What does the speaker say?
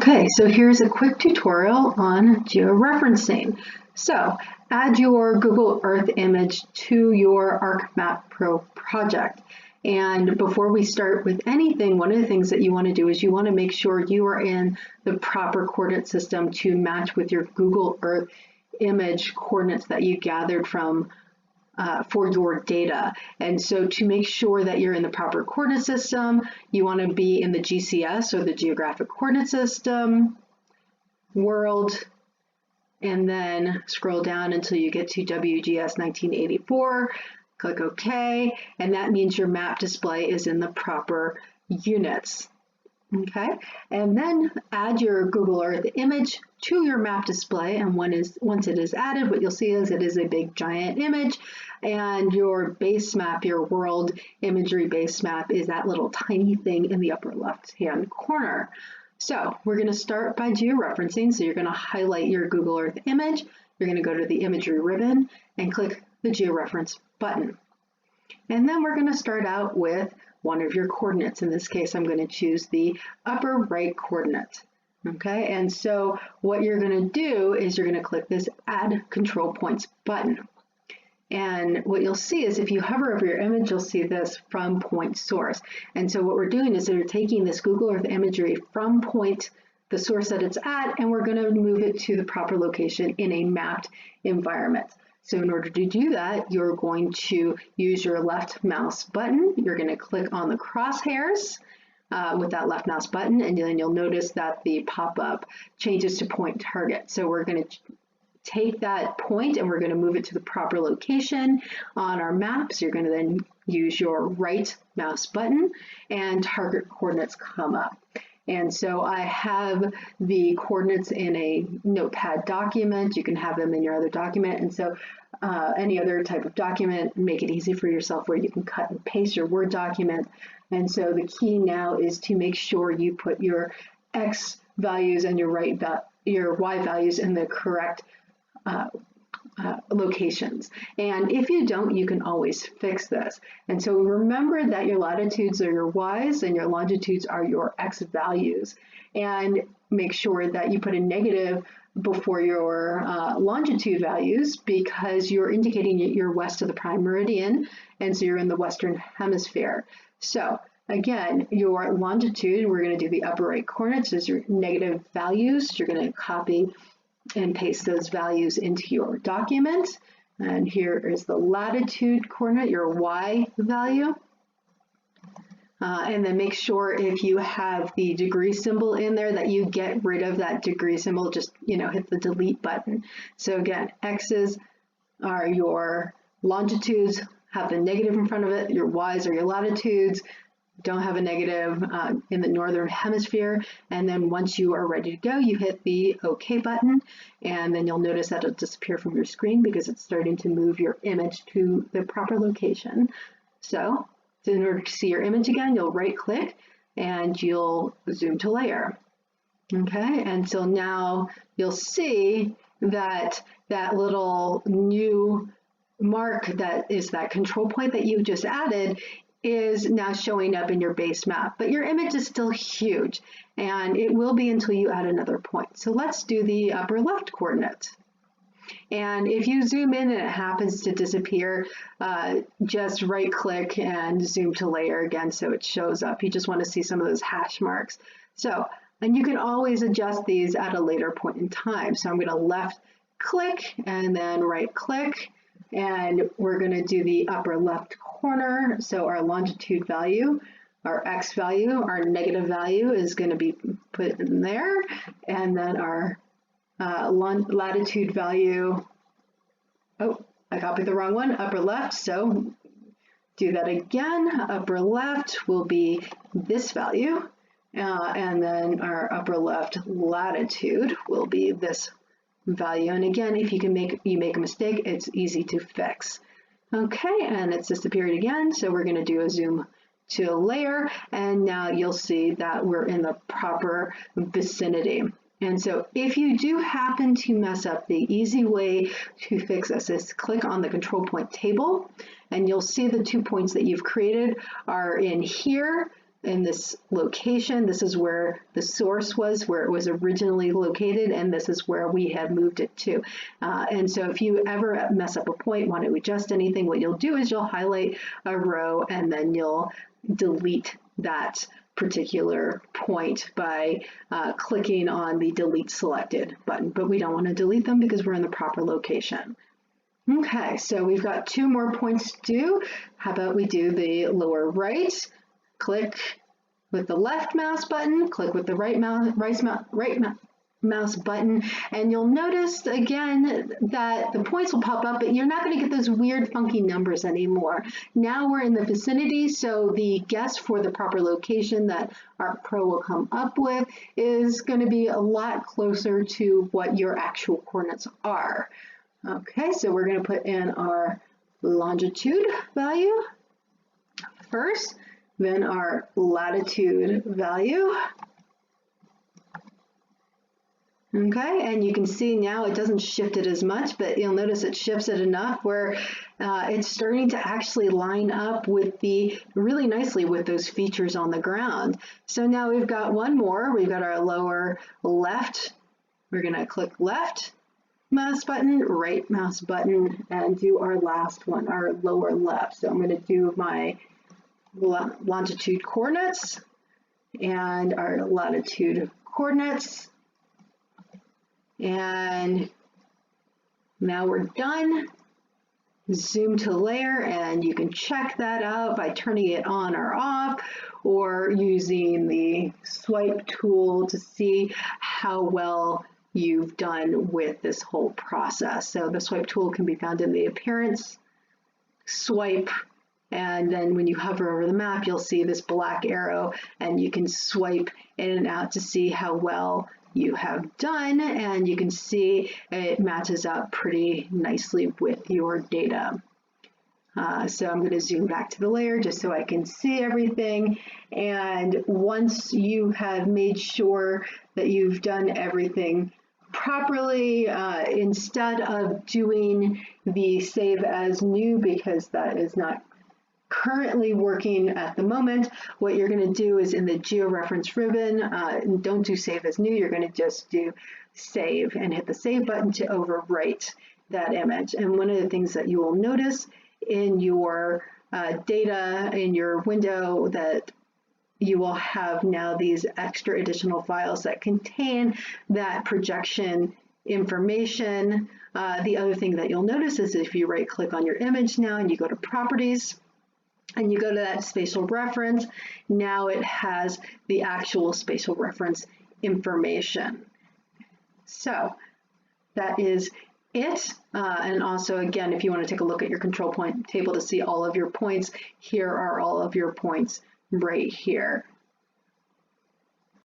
Okay, so here's a quick tutorial on georeferencing. So add your Google Earth image to your ArcGIS Pro project. And before we start with anything, one of the things that you want to do is you want to make sure you are in the proper coordinate system to match with your Google Earth image coordinates that you gathered from for your data. And so to make sure that you're in the proper coordinate system, you want to be in the GCS, or the Geographic Coordinate System, World, and then scroll down until you get to WGS 1984, click OK, and that means your map display is in the proper units. Okay, and then add your Google Earth image to your map display, and once it is added, what you'll see is it is a big giant image, and your base map, your world imagery base map, is that little tiny thing in the upper left hand corner. So we're going to start by georeferencing. So you're going to highlight your Google Earth image, you're going to go to the imagery ribbon and click the georeference button. And then we're going to start out with one of your coordinates. In this case, I'm going to choose the upper right coordinate. Okay, and so what you're going to do is you're going to click this Add Control Points button. And what you'll see is if you hover over your image, you'll see this From Point Source. And so what we're doing is we're taking this Google Earth imagery from point, the source that it's at, and we're going to move it to the proper location in a mapped environment. So in order to do that, you're going to use your left mouse button. You're going to click on the crosshairs with that left mouse button, and then you'll notice that the pop-up changes to point target. So we're going to take that point and we're going to move it to the proper location on our map. So you're going to then use your right mouse button and target coordinates come up. And so I have the coordinates in a notepad document. You can have them in your other document. And so any other type of document, make it easy for yourself where you can cut and paste your Word document. And so the key now is to make sure you put your X values and your Y values in the correct locations. And if you don't, you can always fix this. And so remember that your latitudes are your Y's and your longitudes are your X values. And make sure that you put a negative before your longitude values, because you're indicating that you're west of the prime meridian, and so you're in the Western Hemisphere. So again, your longitude, we're going to do the upper right coordinates as your negative values. You're going to copy and paste those values into your document. And here is the latitude coordinate, your Y value. And then make sure if you have the degree symbol in there that you get rid of that degree symbol, just hit the delete button. So again, X's are your longitudes, have the negative in front of it, your Y's are your latitudes, don't have a negative in the northern hemisphere. And then once you are ready to go, you hit the OK button, and then you'll notice that it'll disappear from your screen because it's starting to move your image to the proper location. So in order to see your image again, you'll right click and you'll zoom to layer. Okay, and so now you'll see that that little new mark that is that control point that you just added is now showing up in your base map, but your image is still huge, and it will be until you add another point. So let's do the upper left coordinate. And if you zoom in and it happens to disappear, just right click and zoom to layer again so it shows up. You just want to see some of those hash marks. So, and you can always adjust these at a later point in time. So I'm going to left click and then right click, and we're going to do the upper left corner. So our longitude value, our X value, our negative value is going to be put in there, and then our latitude value, oh, I copied the wrong one, upper left, so do that again. Upper left will be this value, and then our upper left latitude will be this value. And again, if you make a mistake, it's easy to fix. Okay, and it's disappeared again, so we're going to do a zoom to layer, and now you'll see that we're in the proper vicinity. And so if you do happen to mess up, the easy way to fix this is click on the control point table, and you'll see the 2 points that you've created are in here in this location. This is where the source was, where it was originally located, and this is where we have moved it to. And so if you ever mess up a point, want to adjust anything, what you'll do is you'll highlight a row and then you'll delete that particular point by clicking on the delete selected button. But we don't want to delete them because we're in the proper location. Okay, so we've got 2 more points to do. How about we do the lower right? Click with the left mouse button, click with the right mouse button, and you'll notice again that the points will pop up, but you're not going to get those weird funky numbers anymore. Now we're in the vicinity, so the guess for the proper location that ArcPro will come up with is going to be a lot closer to what your actual coordinates are. Okay, so we're going to put in our longitude value first, then our latitude value. Okay, and you can see now it doesn't shift it as much, but you'll notice it shifts it enough where it's starting to actually line up with really nicely with those features on the ground. So now we've got one more. We've got our lower left. We're going to click left mouse button, right mouse button, and do our last one, our lower left. So I'm going to do my longitude coordinates and our latitude coordinates. And now we're done. Zoom to layer, and you can check that out by turning it on or off, or using the swipe tool to see how well you've done with this whole process. So the swipe tool can be found in the appearance, swipe, and then when you hover over the map, you'll see this black arrow, and you can swipe in and out to see how well you have done, and you can see it matches up pretty nicely with your data. So I'm going to zoom back to the layer just so I can see everything. And once you have made sure that you've done everything properly, instead of doing the save as new, because that is not currently working at the moment, what you're going to do is in the georeference ribbon, don't do save as new, you're going to just do save and hit the save button to overwrite that image. And one of the things that you will notice in your data, in your window, that you will have now these extra additional files that contain that projection information. The other thing that you'll notice is if you right click on your image now and you go to properties, and you go to that spatial reference, now it has the actual spatial reference information. So that is it. And also, again, if you want to take a look at your control point table to see all of your points, here are all of your points right here.